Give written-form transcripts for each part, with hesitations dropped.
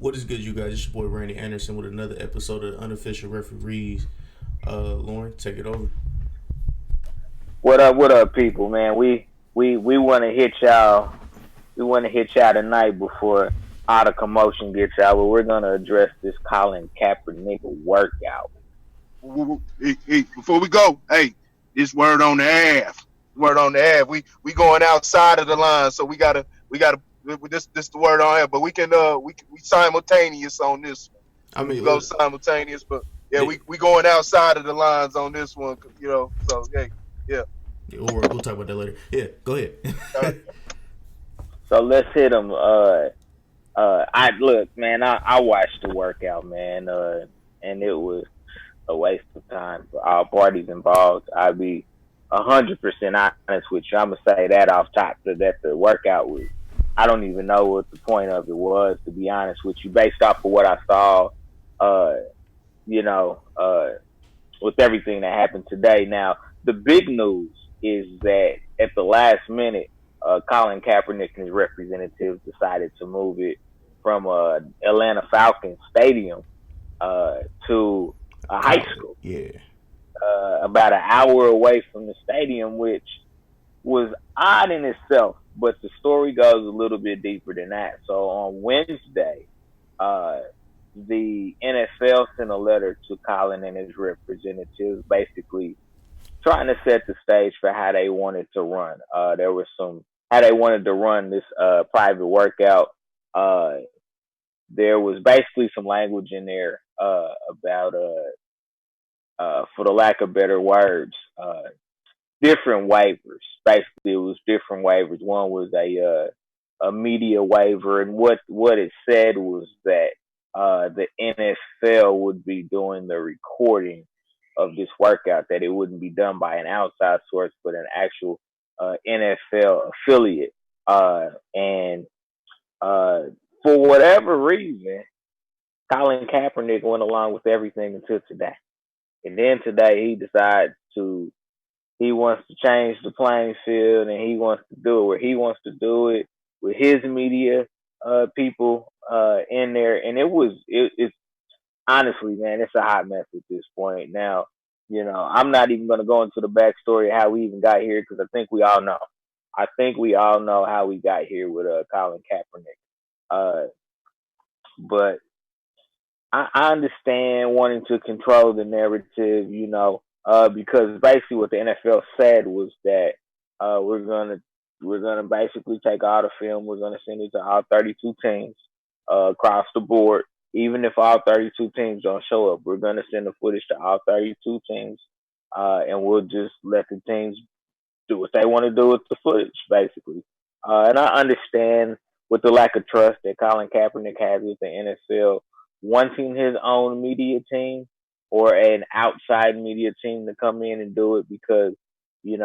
What is good, you guys? It's your boy Randy Anderson with another episode of Unofficial Referees. Lauren, take it over. What up, people, man? We want to hit y'all. We want to hit y'all tonight before all the commotion gets out. But we're gonna address this Colin Kaepernick workout. Before we go, hey, this word on the half. Word on the half. We going outside of the line, so we gotta this the word on half. But we simultaneous on this one. I We mean, can go look, simultaneous, but yeah, they, we going outside of the lines on this one, So hey, yeah. we'll talk about that later. Yeah, go ahead. All right. So let's hit them. I look, man. I watched the workout, man. And it was a waste of time for all parties involved. I'd be 100% honest with you. I'm gonna say that off top that the workout was. I don't even know what the point of it was, to be honest with you, based off of what I saw. Uh, you know, with everything that happened today. Now, the big news is that at the last minute, Colin Kaepernick and his representatives decided to move it from Atlanta Falcons Stadium to a high school, Yeah. about an hour away from the stadium, which was odd in itself. But the story goes a little bit deeper than that. So on Wednesday, uh, the NFL sent a letter to Colin and his representatives, basically trying to set the stage for how they wanted to run. There was some how they wanted to run this private workout. Uh, there was basically some language in there about, for the lack of better words, different waivers. Basically, it was different waivers. One was a media waiver, and what it said was that the NFL would be doing the recording of this workout, that it wouldn't be done by an outside source, but an actual NFL affiliate. And for whatever reason, Colin Kaepernick went along with everything until today. And then today he wants to change the playing field, and he wants to do it where he wants to do it with his media people in there. And it's honestly, man, it's a hot mess at this point. Now, I'm not even going to go into the backstory of how we even got here, because I think we all know. I think we all know how we got here with Colin Kaepernick. But I understand wanting to control the narrative, because basically what the NFL said was that we're gonna basically take all the film, we're gonna send it to all 32 teams across the board. Even if all 32 teams don't show up, we're gonna send the footage to all 32 teams, and we'll just let the teams do what they want to do with the footage, basically. And I understand with the lack of trust that Colin Kaepernick has with the NFL, wanting his own media team or an outside media team to come in and do it, because he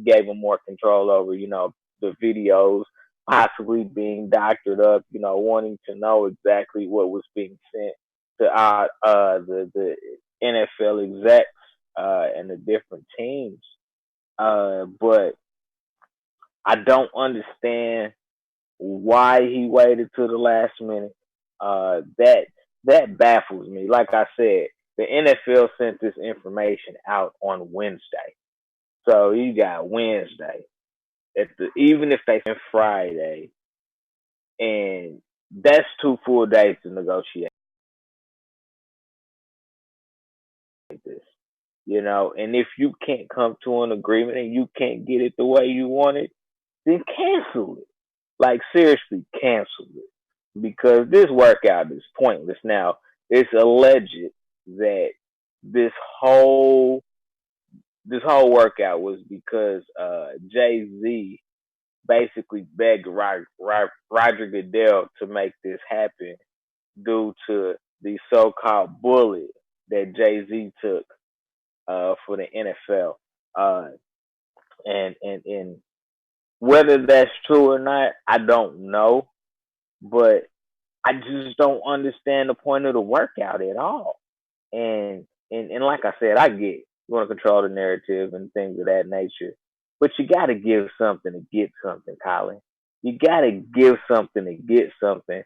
gave him more control over the videos possibly being doctored up, wanting to know exactly what was being sent to the NFL execs and the different teams. But I don't understand why he waited till the last minute. That baffles me. Like I said, the NFL sent this information out on Wednesday, so you got Wednesday. Even if they sent Friday, and that's 2 full days to negotiate this. And if you can't come to an agreement and you can't get it the way you want it, then cancel it. Like, seriously, cancel it, because this workout is pointless. Now, it's alleged that this whole workout was because Jay-Z basically begged Roger Goodell to make this happen due to the so-called bullet that Jay-Z took for the NFL. And whether that's true or not, I don't know. But I just don't understand the point of the workout at all. And like I said, I get you want to control the narrative and things of that nature, but you got to give something to get something, Colin. You got to give something to get something.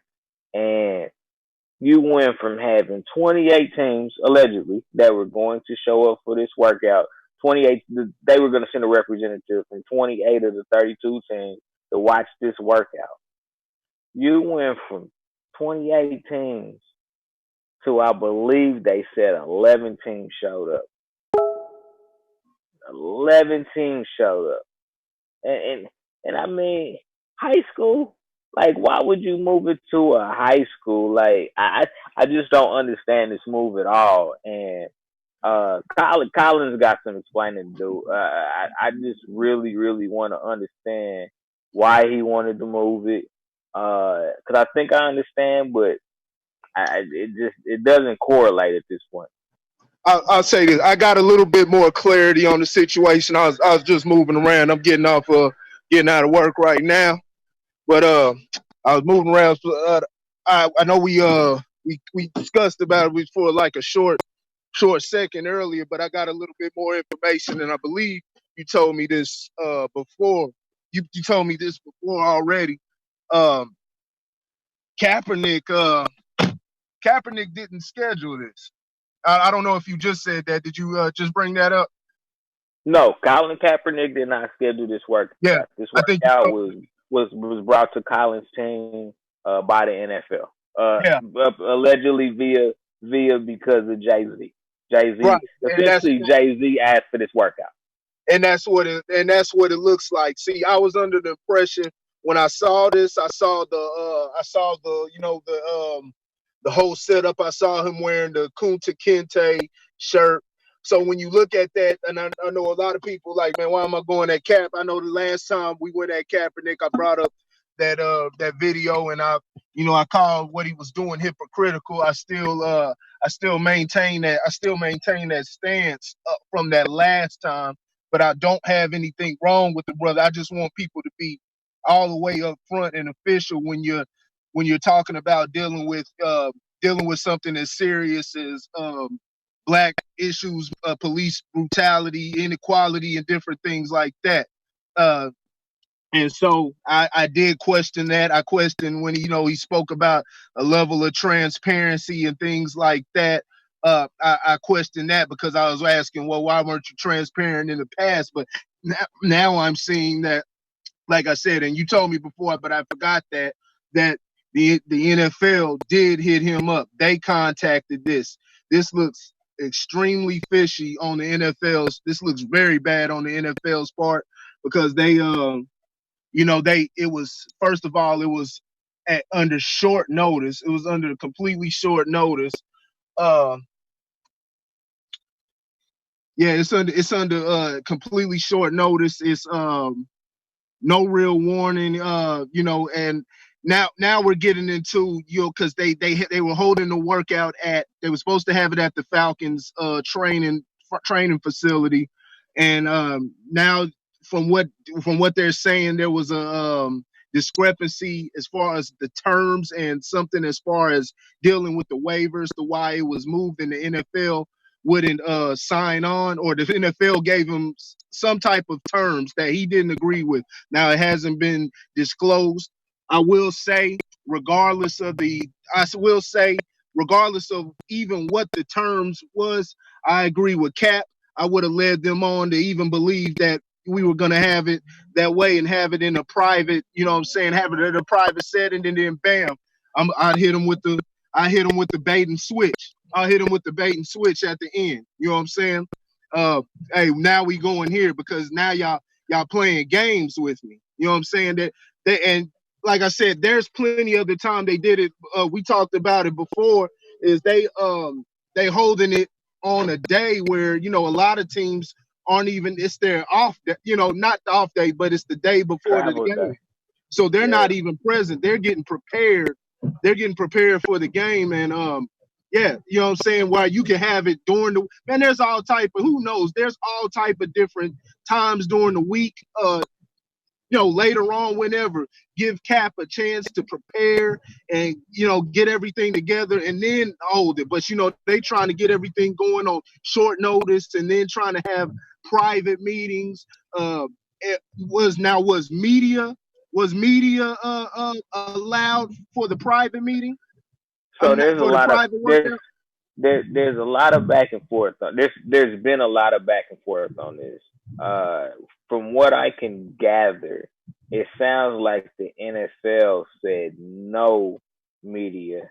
And You went from having 28 teams allegedly that were going to show up for this workout. 28, they were going to send a representative from 28 of the 32 teams to watch this workout. You went from 28 teams to, I believe they said 11 teams showed up. 11 teams showed up. And I mean, high school, like, why would you move it to a high school? Like, I just don't understand this move at all. And Colin's got some explaining to do. I just really want to understand why he wanted to move it. Cause I think I understand, but it doesn't correlate at this point. I'll say this. I got a little bit more clarity on the situation. I was just moving around. I'm getting out of work right now. But I was moving around. I know we discussed about it for like a short second earlier, but I got a little bit more information, and I believe you told me this before. You told me this before already. Um, Kaepernick didn't schedule this. I don't know if you just said that. Did you just bring that up? No, Colin Kaepernick did not schedule this workout. Yeah, This I think workout was brought to Colin's team by the NFL. Yeah, Allegedly via because of Jay-Z. right. Essentially Jay Z asked for this workout. And that's what it looks like. See, I was under the impression when I saw this, I saw the the whole setup. I saw him wearing the Kunta Kinte shirt. So when you look at that, and I know a lot of people like, man, why am I going at Cap? I know the last time we went at Kaepernick, I brought up that video, and I called what he was doing hypocritical. I still maintain that. I still maintain that stance from that last time. But I don't have anything wrong with the brother. I just want people to be all the way up front and official when you're talking about dealing with something as serious as black issues, police brutality, inequality, and different things like that. And so I did question that. I questioned when he spoke about a level of transparency and things like that. I questioned that because I was asking, well, why weren't you transparent in the past? But now I'm seeing that, like I said, and you told me before, but I forgot that the NFL did hit him up. They contacted this. This looks extremely fishy on the NFL's. This looks very bad on the NFL's part because they it was, first of all, it was under short notice. It was under completely short notice. It's under completely short notice. It's no real warning, and now we're getting into because they were holding the workout they were supposed to have it at the Falcons training facility, and now from what they're saying, there was a discrepancy as far as the terms and something as far as dealing with the waivers, to why it was moved, and the NFL wouldn't sign on, or the NFL gave him some type of terms that he didn't agree with. Now it hasn't been disclosed. I will say, regardless of even what the terms was, I agree with Cap. I would have led them on to even believe that we were going to have it that way and have it in a private, have it in a private setting, and then bam, I'd hit them with the bait and switch. I'll hit him with the bait and switch at the end. You know what I'm saying? Hey, now we going here because now y'all playing games with me. You know what I'm saying? And like I said, there's plenty of the time they did it. We talked about it before. Is they holding it on a day where a lot of teams aren't even. It's their off. Not the off day, but it's the day before the game. So they're not even present. They're getting prepared. They're getting prepared for the game, and yeah, you know what I'm saying? While you can have it during there's all type of, who knows? There's all type of different times during the week. Later on, whenever, give Cap a chance to prepare and get everything together and then hold it. But they trying to get everything going on short notice and then trying to have private meetings. Was media allowed for the private meeting? So there's a for the lot of private workout. there's a lot of back and forth. There's been a lot of back and forth on this. Uh, from what I can gather, it sounds like the NFL said no media,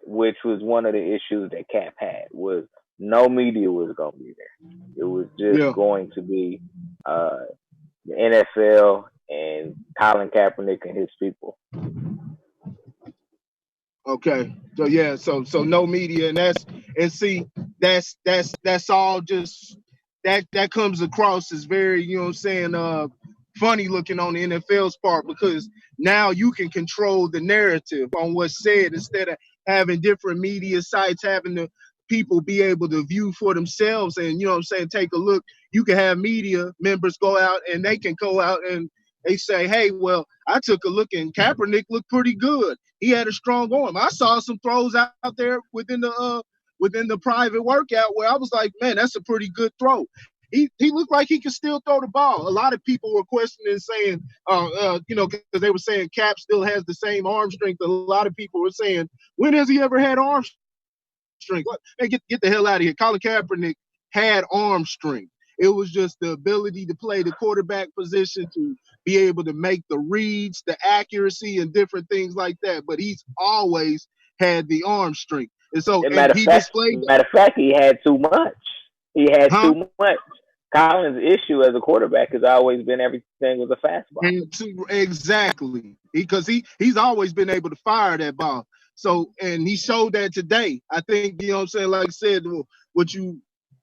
which was one of the issues that Cap had, was no media was going to be there. It was just Yeah. going to be the NFL and Colin Kaepernick and his people. Okay. So yeah, so no media, and see that's all just that comes across as very, you know what I'm saying, funny looking on the NFL's part, because now you can control the narrative on what's said instead of having different media sites, having the people be able to view for themselves and, you know what I'm saying, take a look. You can have media members go out and they can go out and they say, hey, well, I took a look and Kaepernick looked pretty good. He had a strong arm. I saw some throws out there within the private workout where I was like, man, that's a pretty good throw. He looked like he could still throw the ball. A lot of people were questioning, saying, because they were saying Cap still has the same arm strength. A lot of people were saying, when has he ever had arm strength? Hey, get the hell out of here. Colin Kaepernick had arm strength. It was just the ability to play the quarterback position, to be able to make the reads, the accuracy, and different things like that. But he's always had the arm strength. And so, And and he displayed that. matter of fact, he had too much. He had Huh? too much. Colin's issue as a quarterback has always been everything was a fastball. Exactly. Because he's always been able to fire that ball. So, and he showed that today. I think, you know what I'm saying, like I said,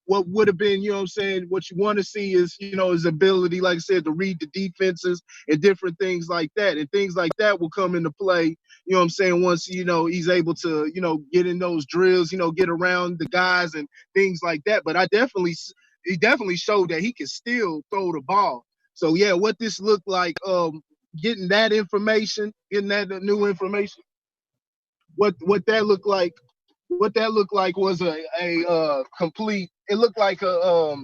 what would have been, you know what I'm saying, what you want to see is, you know, his ability, like I said, to read the defenses and different things like that. And things like that will come into play, you know what I'm saying, once, you know, he's able to, you know, get in those drills, you know, get around the guys and things like that. But he definitely showed that he can still throw the ball. So yeah, what this looked like, getting that information, getting that new information, what that looked like, was a complete. It looked like oh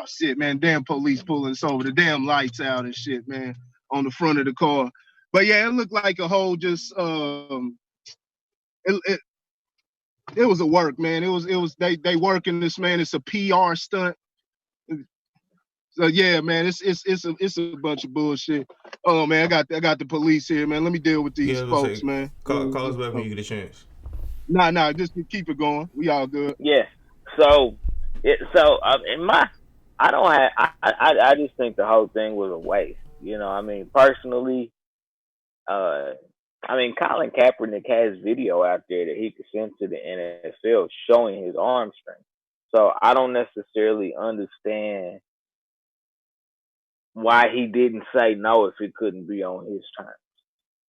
shit, man, damn police pulling us over, the damn lights out and shit, man, on the front of the car. But yeah, it looked like a whole just it, it was a work, man. It was they working this, man. It's a PR stunt. So yeah, man, it's a bunch of bullshit. Oh man, I got the police here, man. Let me deal with these Yeah, let's folks, say man. call us back when you get a chance. Nah, just keep it going. We all good. Yeah. So, in my, I don't have. I just think the whole thing was a waste. You know, I mean, personally, uh, I mean, Colin Kaepernick has video out there that he could send to the NFL showing his arm strength. So I don't necessarily understand why he didn't say no if it couldn't be on his terms.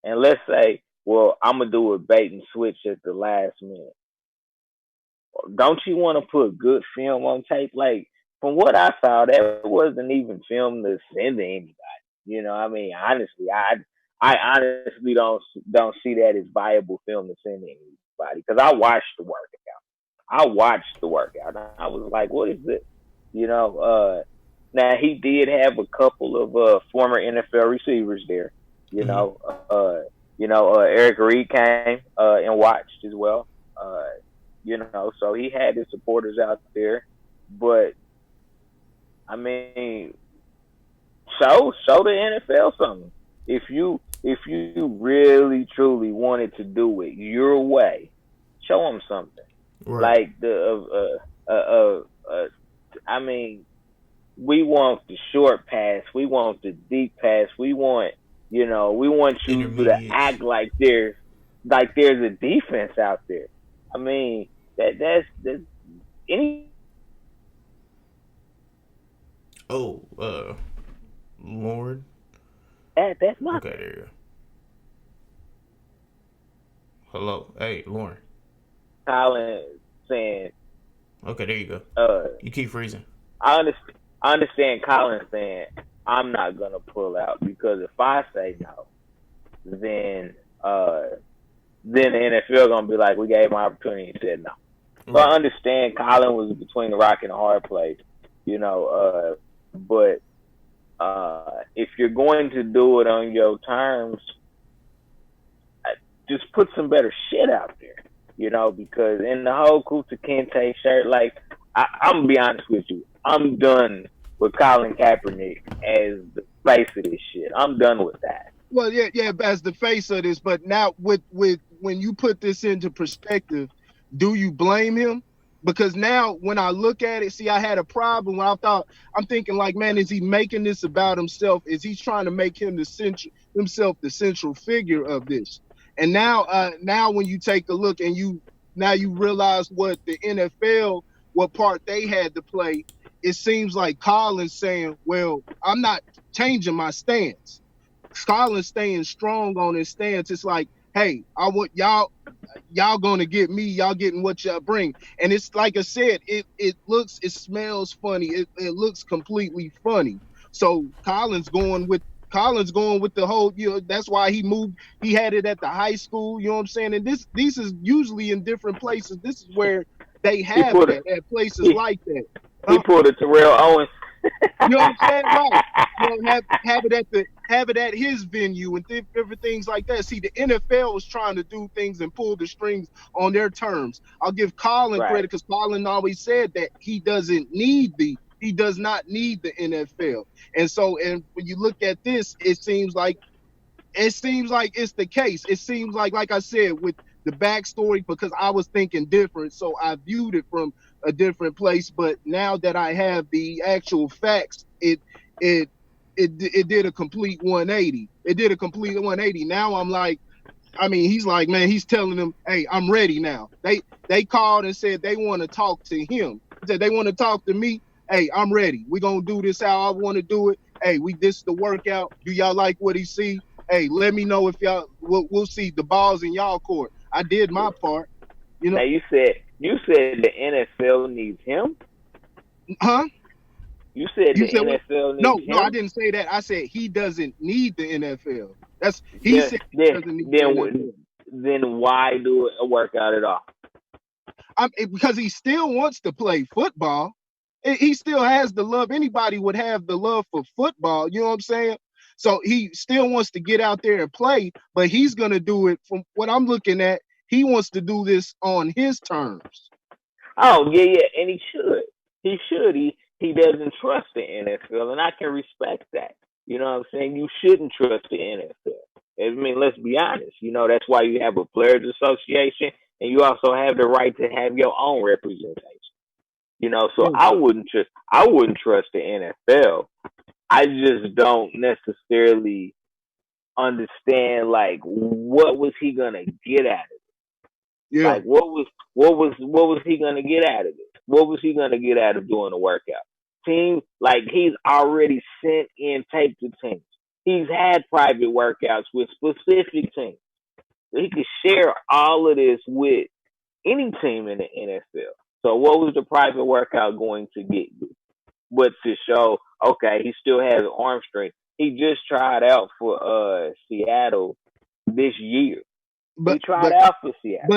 And let's say, well, I'm gonna do a bait and switch at the last minute. Don't you want to put good film on tape? Like, from what I saw, that wasn't even film to send to anybody. You know, I mean, honestly, I honestly don't see that as viable film to send to anybody, because I watched the workout. And I was like, what is this? You know, now he did have a couple of former NFL receivers there. You Mm-hmm. know, Eric Reed came and watched as well. You know, so he had his supporters out there. But I mean, show the NFL something. If you really truly wanted to do it your way, show them something. Right. Like I mean, we want the short pass, we want the deep pass, we want you to Intermediates. act like there's a defense out there. I mean, that's any Oh, Lauren. that's Okay, nothing. there you go. Hello. Hey, Lauren. Colin saying, Okay, there you go. uh, You keep freezing. I understand Colin saying, I'm not gonna pull out, because if I say no, then then the NFL gonna be like, we gave him an opportunity and said no. So I Right. understand Colin was between the rock and the hard place, but If you're going to do it on your terms, just put some better shit out there, because in the whole Kuta Kente shirt, like, I'm gonna be honest with you, I'm done with Colin Kaepernick as the face of this shit. I'm done with that. Well, yeah, as the face of this, but now with when you put this into perspective, do you blame him? Because now when I look at it, see, I had a problem when I'm thinking like, man, is he making this about himself? Is he trying to make himself the central figure of this? And now when you take a look and you realize what the NFL, what part they had to play, it seems like Colin's saying, well, I'm not changing my stance. Colin's staying strong on his stance. It's like, hey, I want y'all gonna get me, y'all getting what y'all bring. And it's like I said, it smells funny, it looks completely funny. So Colin's going with the whole, that's why he had it at the high school, you know what I'm saying? And these is usually in different places. This is where they have it at places he, like that. he pulled a Terrell Owens. You know what I'm saying? Right. Have it at his venue and different things like that. See, the NFL is trying to do things and pull the strings on their terms. I'll give Colin Right. credit because Colin always said that he does not need the NFL. And when you look at this, it seems like it's the case. It seems like I said, with the backstory, because I was thinking different, so I viewed it from a different place. But now that I have the actual facts, it it did a complete 180. It did a complete 180. Now I'm like, I mean, he's like, man, he's telling them, hey, I'm ready now. They called and said they want to talk to him. He said they want to talk to me. Hey, I'm ready. We're gonna do this how I want to do it. Hey, this is the workout. Do y'all like what he see? Hey, let me know if y'all we'll see the balls in y'all court. I did my part, Now you said the NFL needs him. huh? You said You the said what? NFL No, needs no, I him. didn't say that. I said he doesn't need the NFL. He Then said he then doesn't need the then NFL. then why do a workout at all? Because he still wants to play football. He still has the love. Anybody would have the love for football. You know what I'm saying? So he still wants to get out there and play, but he's going to do it from what I'm looking at. He wants to do this on his terms. Oh yeah, and he should. He should. He doesn't trust the NFL, and I can respect that. You know what I'm saying? You shouldn't trust the NFL. I mean, let's be honest. That's why you have a players association, and you also have the right to have your own representation. So Yeah. I wouldn't trust the NFL. I just don't necessarily understand, like, what was he gonna get out of it? Yeah. Like, what was he gonna get out of it? What was he gonna get out of doing a workout? Team, like, he's already sent in tape to teams. He's had private workouts with specific teams. So he could share all of this with any team in the NFL. So what was the private workout going to get you? But to show, okay, he still has arm strength. He just tried out for Seattle this year. He But tried but out for Seattle.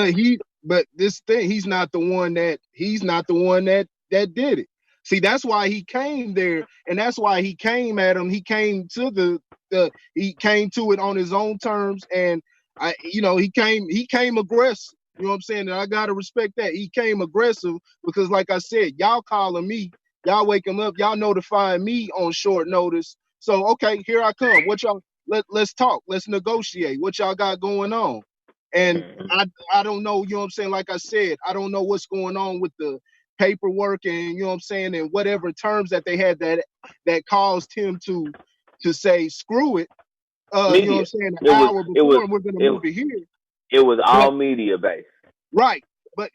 but this thing, he's not the one that did it. See, that's why he came there, and that's why he came at him. He came to he came to it on his own terms, and he came aggressive. You know what I'm saying? And I gotta respect that. He came aggressive because, like I said, y'all calling me, y'all waking up, y'all notifying me on short notice. So okay, here I come. What y'all let's talk, let's negotiate. What y'all got going on? And Mm-hmm. I don't know, you know what I'm saying? Like I said, I don't know what's going on with the paperwork and you know what I'm saying, and whatever terms that they had that caused him to say screw it. You know what I'm Media. saying, an It was hour it was before, and we're gonna it move it here. it was But all media based. right, but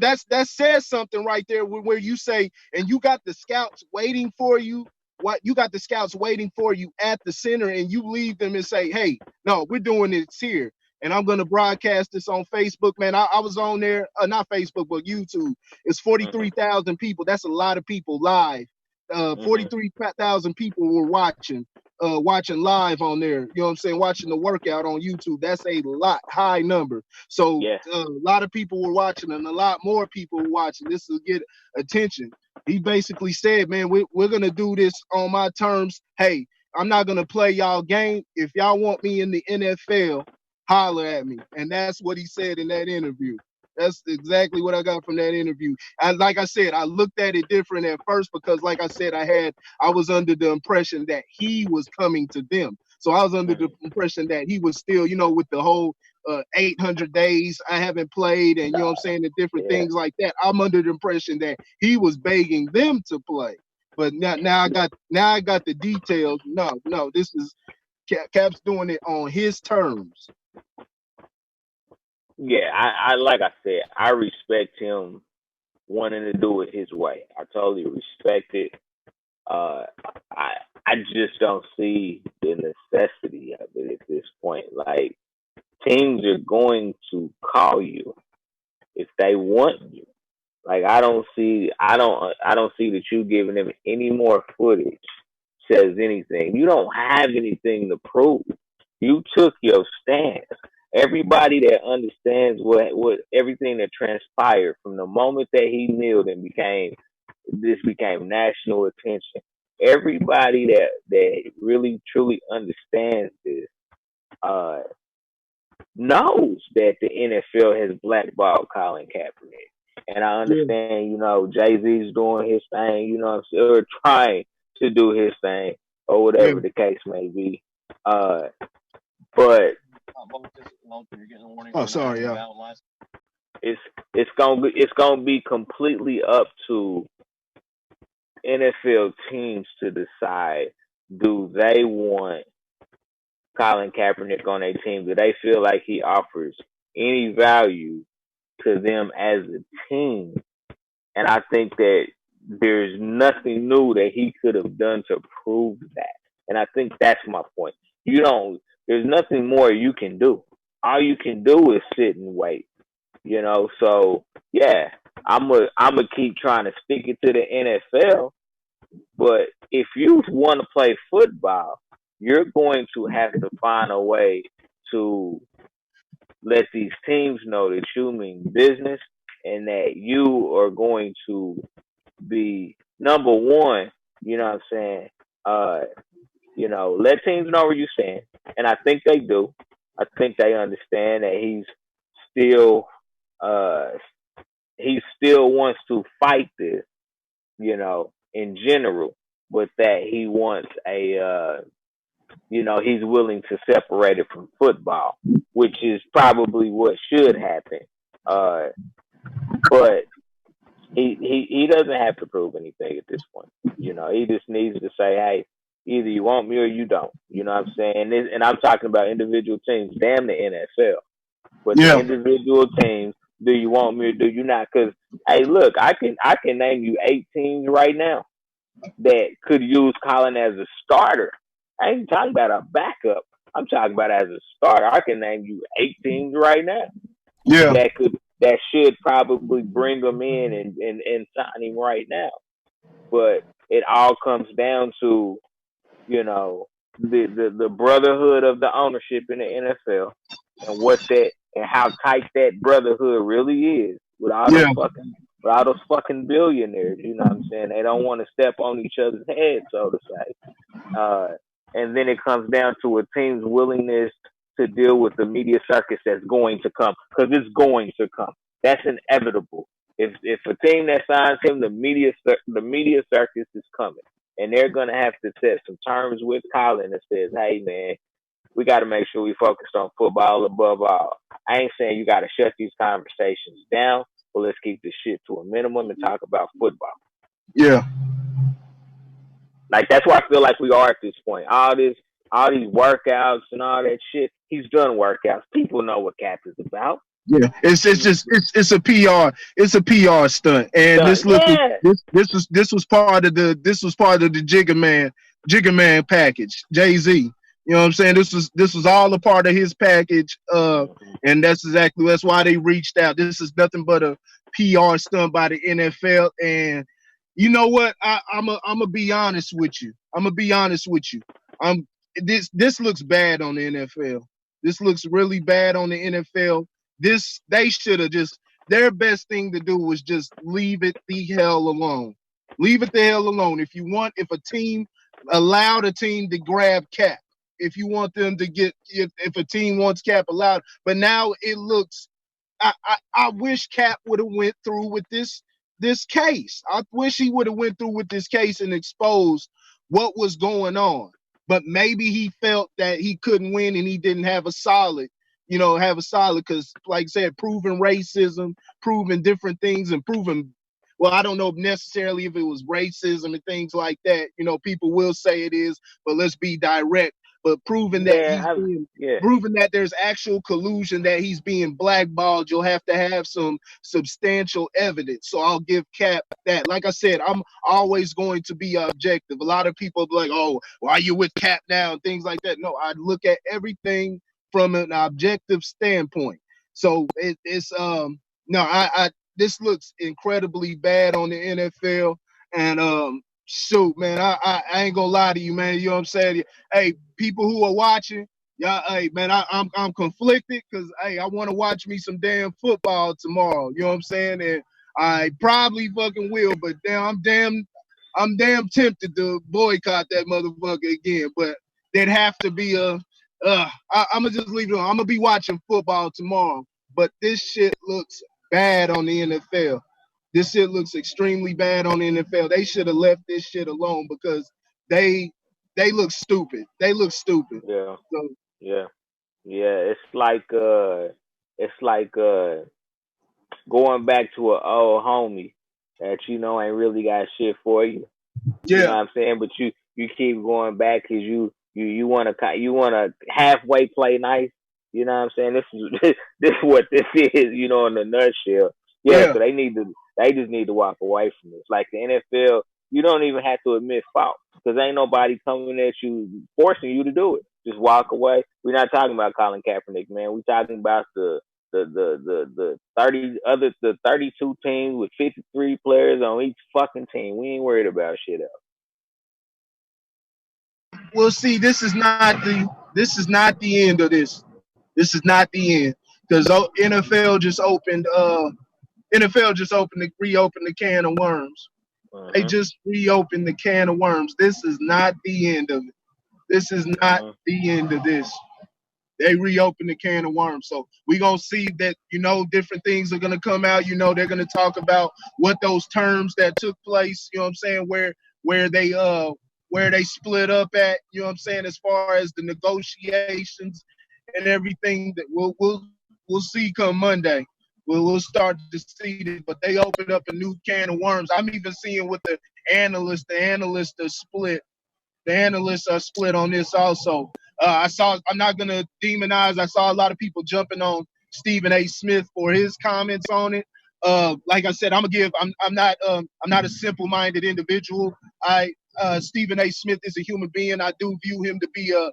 that says something right there where you say, and you got the scouts waiting for you. What you got the scouts waiting for you at the center, and you leave them and say, "Hey, no, we're doing this here." And I'm gonna broadcast this on Facebook, man. I was on there, not Facebook, but YouTube. It's Mm-hmm. 43,000 people. That's a lot of people live. Mm-hmm. 43,000 people were watching live on there. You know what I'm saying? Watching the workout on YouTube. That's a high number. So Yeah. a lot of people were watching, and a lot more people were watching. This will get attention. He basically said, man, we're going to do this on my terms. Hey, I'm not going to play y'all game. If y'all want me in the NFL, holler at me. And that's what he said in that interview. That's exactly what I got from that interview. And like I said, I looked at it different at first because, like I said, I was under the impression that he was coming to them. So I was under the impression that he was still, with the whole 800 days I haven't played, and what I'm saying, the different things like that. I'm under the impression that he was begging them to play. But now I got the details. No, this is Cap's doing it on his terms. Yeah, I like I said, I respect him wanting to do it his way. I totally respect it. I I just don't see the necessity of it at this point. Like, teams are going to call you if they want you. Like, I don't see that you giving them any more footage says anything. You don't have anything to prove. You took your stance. Everybody that understands what everything that transpired from the moment that he kneeled and became national attention. Everybody that really truly understands this uh, knows that the NFL has blackballed Colin Kaepernick. And I understand, Jay Z's doing his thing, or trying to do his thing, or whatever the case may be. But oh, sorry, yeah. It's gonna be completely up to NFL teams to decide, do they want Colin Kaepernick on their team? Do they feel like he offers any value to them as a team? And I think that there's nothing new that he could have done to prove that. And I think that's my point. There's nothing more you can do. All you can do is sit and wait. So yeah, I'm gonna keep trying to stick it to the NFL. But if you want to play football, you're going to have to find a way to let these teams know that you mean business and that you are going to be number one. You know what I'm saying? Let teams know where you stand, and I think they do. I think they understand that he still wants to fight this, in general, but that he wants he's willing to separate it from football, which is probably what should happen. But he doesn't have to prove anything at this point. He just needs to say, hey, either you want me or you don't. You know what I'm saying? And I'm talking about individual teams. Damn the NFL. But the individual teams, do you want me or do you not? Because, hey, look, I can name you 8 teams right now that could use Colin as a starter. I ain't talking about a backup. I'm talking about as a starter. I can name you 8 teams right now. Yeah. That should probably bring him in and sign him right now. But it all comes down to, the brotherhood of the ownership in the NFL and how tight that brotherhood really is with all those fucking billionaires. You know what I'm saying? They don't want to step on each other's heads, so to say. And then it comes down to a team's willingness to deal with the media circus that's going to come, because it's going to come. That's inevitable. If a team that signs him, the media circus is coming, and they're going to have to set some terms with Colin that says, "Hey, man, we got to make sure we focus on football above all." I ain't saying you got to shut these conversations down, but let's keep this shit to a minimum and talk about football. Yeah. Like, that's where I feel like we are at this point. All these workouts and all that shit. He's done workouts. People know what Cap is about. Yeah, it's a PR stunt, and this was part of the Jigga Man package. Jay-Z, you know what I'm saying? This was all a part of his package, and that's why they reached out. This is nothing but a PR stunt by the NFL, and you know what? I'm gonna be honest with you. This looks bad on the NFL. This looks really bad on the NFL. They should have their best thing to do was just leave it the hell alone. Leave it the hell alone. If a team allowed a team to grab Cap, if you want them to get, if a team wants Cap allowed, but now it looks. I wish Cap would have went through with this case. I wish he would have went through with this case and exposed what was going on. But maybe he felt that he couldn't win and he didn't have a solid, because like I said, proving racism, proving different things, and proving, well, I don't know necessarily if it was racism and things like that. People will say it is, but let's be direct. But proving that proving that there's actual collusion, that he's being blackballed, you'll have to have some substantial evidence. So I'll give Cap that. Like I said, I'm always going to be objective. A lot of people be like, "Oh, why are you with Cap now?" and things like that. No, I look at everything from an objective standpoint. So it's no, I this looks incredibly bad on the NFL, and shoot, man, I ain't gonna lie to you, man. You know what I'm saying? Hey, people who are watching, y'all, hey, man, I'm conflicted because hey, I want to watch me some damn football tomorrow. You know what I'm saying? And I probably fucking will, but I'm damn tempted to boycott that motherfucker again. But there'd have to be I'm gonna just leave it alone. I'm gonna be watching football tomorrow, but this shit looks bad on the NFL. This shit looks extremely bad on the NFL. They should have left this shit alone because they look stupid. They look stupid. Yeah, So, yeah, yeah. It's like going back to an old homie that ain't really got shit for you. You know yeah, what I'm saying? But you keep going back because you want to halfway play nice. You know what I'm saying? This is this is what this is. In a nutshell. Yeah. yeah. So they just need to walk away from this. Like the NFL, you don't even have to admit fault because ain't nobody coming at you forcing you to do it. Just walk away. We're not talking about Colin Kaepernick, man. We're talking about the 32 teams with 53 players on each fucking team. We ain't worried about shit else. Well, see, this is not the end of this. This is not the end because NFL just reopened the can of worms. They Uh-huh. just reopened the can of worms. This is not the end of it. This is not Uh-huh. the end of this. They reopened the can of worms. So we're gonna see that, different things are gonna come out. They're gonna talk about what those terms that took place, you know what I'm saying, where they split up at, you know what I'm saying, as far as the negotiations and everything that we'll see come Monday. We'll start to see this, but they opened up a new can of worms. I'm even seeing with the analysts are split. The analysts are split on this also. I'm not gonna demonize. I saw a lot of people jumping on Stephen A. Smith for his comments on it. Like I said, I'm not a simple-minded individual. Stephen A. Smith is a human being. I do view him to be a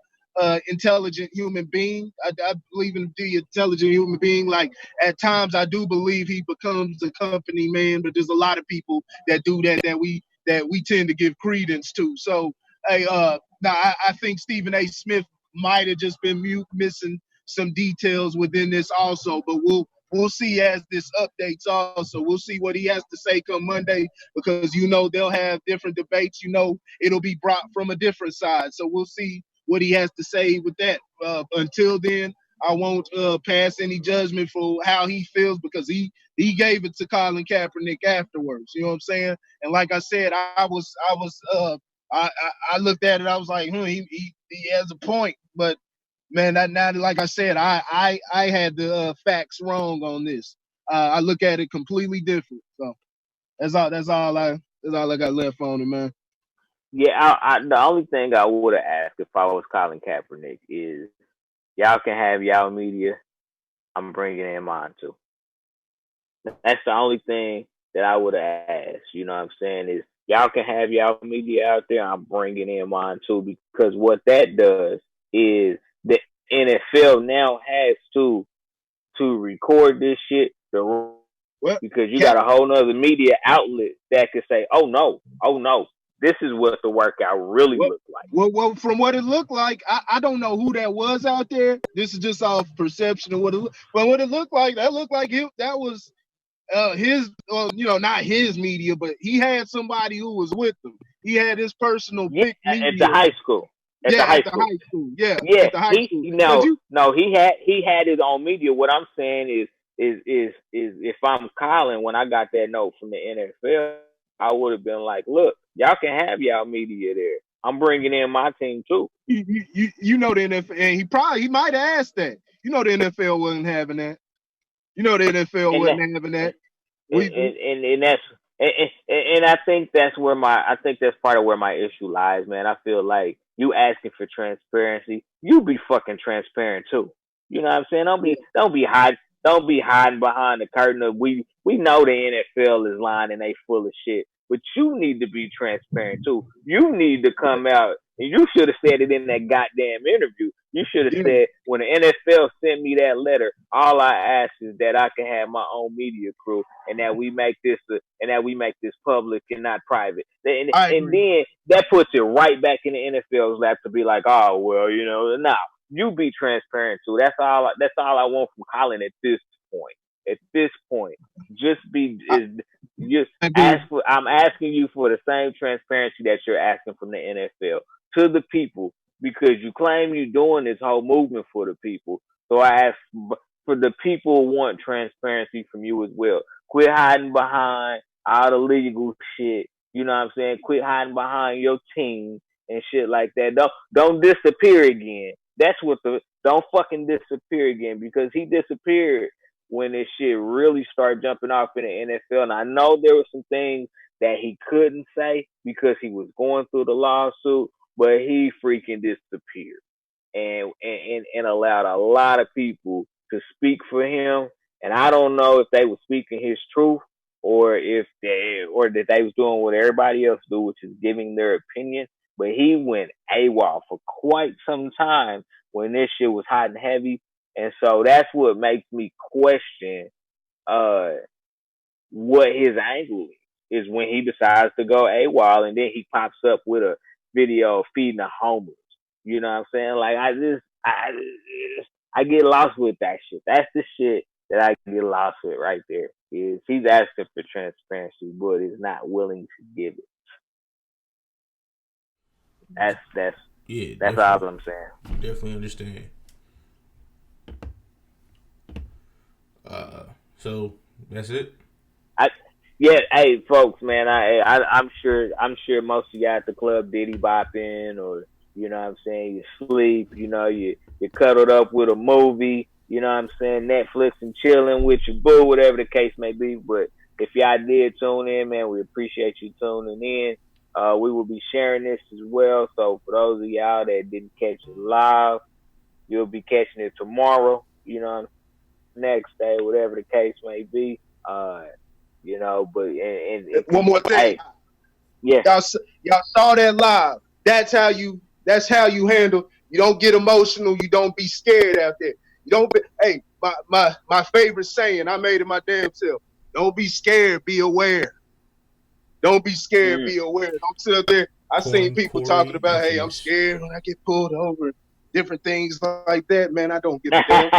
intelligent human being. I believe in the intelligent human being. Like at times, I do believe he becomes a company man, but there's a lot of people that do that we tend to give credence to. So, hey, now I think Stephen A. Smith might have just been missing some details within this also, but we'll see as this updates also. We'll see what he has to say come Monday because they'll have different debates. It'll be brought from a different side. So we'll see what he has to say with that. Until then, I won't pass any judgment for how he feels because he gave it to Colin Kaepernick afterwards. You know what I'm saying? And like I said, I looked at it. I was like, he has a point, but man, now like I said, I had the facts wrong on this. I look at it completely different. So that's all I got left on it, man. Yeah, the only thing I would have asked if I was Colin Kaepernick is y'all can have y'all media. I'm bringing in mine too. That's the only thing that I would have asked. You know what I'm saying? Is y'all can have y'all media out there. I'm bringing in mine too because what that does is the NFL now has to record this shit Well, because you got Cap, a whole nother media outlet that could say, oh no, this is what the workout really well, looked like. well, from what it looked like, I don't know who that was out there. This is just off perception of what it looked. But what it looked like, that looked like him. That was his, not his media, but he had somebody who was with him. He had his personal pick media. At the high school. At the high school. Yeah, yeah. At the high school. He had his own media. What I'm saying is if I'm Colin, when I got that note from the NFL, I would have been like, look, y'all can have y'all media there. I'm bringing in my team too. You know the NFL, and he might have asked that. You know the NFL wasn't having that. You know the NFL wasn't having that. And that's and I think that's part of where my issue lies, man. I feel like you asking for transparency, you be fucking transparent too. You know what I'm saying? Don't be hiding behind the curtain of we know the NFL is lying and they full of shit. But you need to be transparent too. You need to come out, and you should have said it in that goddamn interview. You should have said, when the NFL sent me that letter, all I ask is that I can have my own media crew, and that we make this public and not private. And then that puts it right back in the NFL's lap to be like, oh well, no, you be transparent too. That's all I want from Colin at this point. At this point, I'm asking you for the same transparency that you're asking from the NFL to the people, because you claim you're doing this whole movement for the people. So I ask for the people want transparency from you as well. Quit hiding behind all the legal shit. You know what I'm saying? Quit hiding behind your team and shit like that. Don't disappear again. Don't fucking disappear again, because he disappeared when this shit really started jumping off in the NFL. And I know there were some things that he couldn't say because he was going through the lawsuit, but he freaking disappeared and allowed a lot of people to speak for him. And I don't know if they were speaking his truth or that they was doing what everybody else do, which is giving their opinion. But he went AWOL for quite some time when this shit was hot and heavy. And so that's what makes me question what his angle is when he decides to go AWOL, and then he pops up with a video of feeding the homeless. You know what I'm saying? Like, I get lost with that shit. That's the shit that I get lost with right there. Is he's asking for transparency, but is not willing to give it. That's all I'm saying. Definitely understand. So that's it. Hey folks, man, I'm sure most of y'all at the club diddy bopping, or you know what I'm saying, you sleep, you cuddled up with a movie, you know what I'm saying, Netflix and chilling with your boo, whatever the case may be. But if y'all did tune in, man, we appreciate you tuning in. We will be sharing this as well. So for those of y'all that didn't catch it live, you'll be catching it tomorrow, next day, whatever the case may be. But and one more thing. Hey, yeah. Y'all saw that live. That's how you handle. You don't get emotional. You don't be scared out there. You don't be, hey, my favorite saying, I made it my damn self. Don't be scared, be aware. Don't be scared, be aware. Don't sit up there. I seen people talking about, hey, I'm scared when I get pulled over. Different things like that, man. I don't give a damn.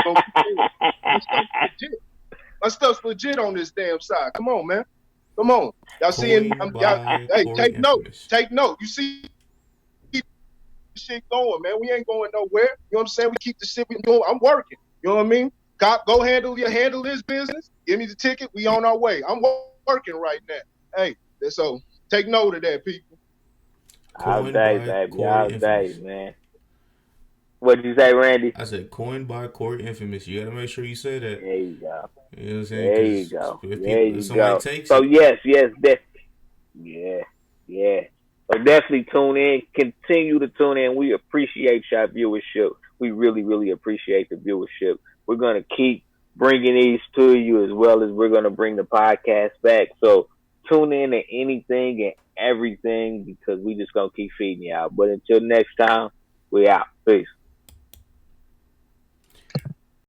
My stuff's legit on this damn side. Come on, man. Come on. Y'all seeing? Hey, take note. Take note. You see this shit going, man. We ain't going nowhere. You know what I'm saying? We keep the shit we doing. I'm working. You know what I mean? Cop, go handle his business. Give me the ticket. We on our way. I'm working right now. Hey, so take note of that, people. All day, baby. All day, man. What did you say, Randy? I said coined by Corey Infamous. You got to make sure you say that. There you go. You know what I'm saying? There you go. If somebody takes so it. Yes. So definitely tune in. Continue to tune in. We appreciate your viewership. We really, really appreciate the viewership. We're going to keep bringing these to you, as well as we're going to bring the podcast back. So tune in to anything and everything, because we just going to keep feeding you out. But until next time, we out. Peace.